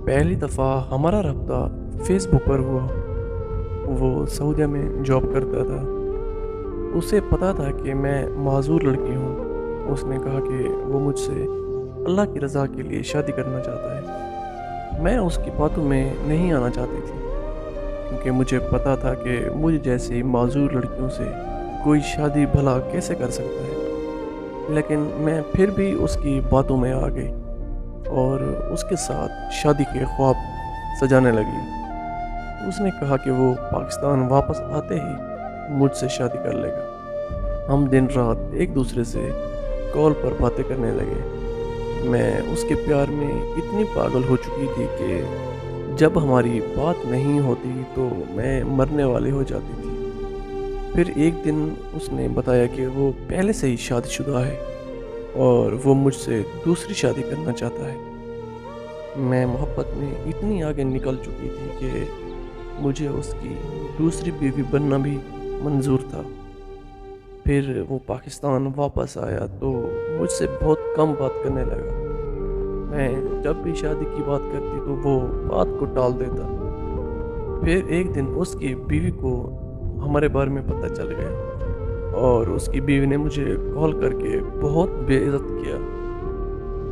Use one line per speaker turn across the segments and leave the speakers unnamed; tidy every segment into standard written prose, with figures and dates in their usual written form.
पहली दफ़ा हमारा रब्ता फेसबुक पर हुआ। वो सऊदीया में जॉब करता था। उसे पता था कि मैं माज़ूर लड़की हूँ। उसने कहा कि वो मुझसे अल्लाह की रज़ा के लिए शादी करना चाहता है। मैं उसकी बातों में नहीं आना चाहती थी, क्योंकि मुझे पता था कि मुझ जैसी माज़ूर लड़कियों से कोई शादी भला कैसे कर सकता है। लेकिन मैं फिर भी उसकी बातों में आ गई और उसके साथ शादी के ख्वाब सजाने लगी। उसने कहा कि वो पाकिस्तान वापस आते ही मुझसे शादी कर लेगा। हम दिन रात एक दूसरे से कॉल पर बातें करने लगे। मैं उसके प्यार में इतनी पागल हो चुकी थी कि जब हमारी बात नहीं होती तो मैं मरने वाली हो जाती थी। फिर एक दिन उसने बताया कि वो पहले से ही शादीशुदा है और वो मुझसे दूसरी शादी करना चाहता है। मैं मोहब्बत में इतनी आगे निकल चुकी थी कि मुझे उसकी दूसरी बीवी बनना भी मंजूर था। फिर वो पाकिस्तान वापस आया तो मुझसे बहुत कम बात करने लगा। मैं जब भी शादी की बात करती तो वो बात को टाल देता। फिर एक दिन उसकी बीवी को हमारे बारे में पता चल गया और उसकी बीवी ने मुझे कॉल करके बहुत बेइज्जत किया।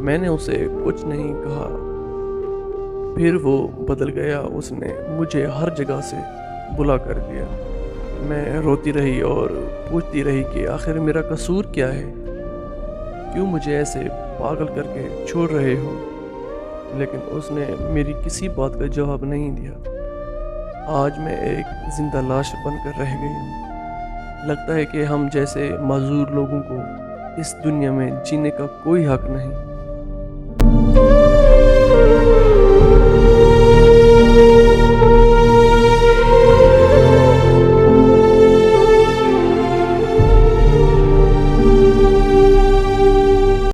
मैंने उसे कुछ नहीं कहा। फिर वो बदल गया। उसने मुझे हर जगह से बुला कर दिया। मैं रोती रही और पूछती रही कि आखिर मेरा कसूर क्या है, क्यों मुझे ऐसे पागल करके छोड़ रहे हो। लेकिन उसने मेरी किसी बात का जवाब नहीं दिया। आज मैं एक जिंदा लाश बनकर रह गई हूँ। लगता है कि हम जैसे माजूर लोगों को इस दुनिया में जीने का कोई हक नहीं।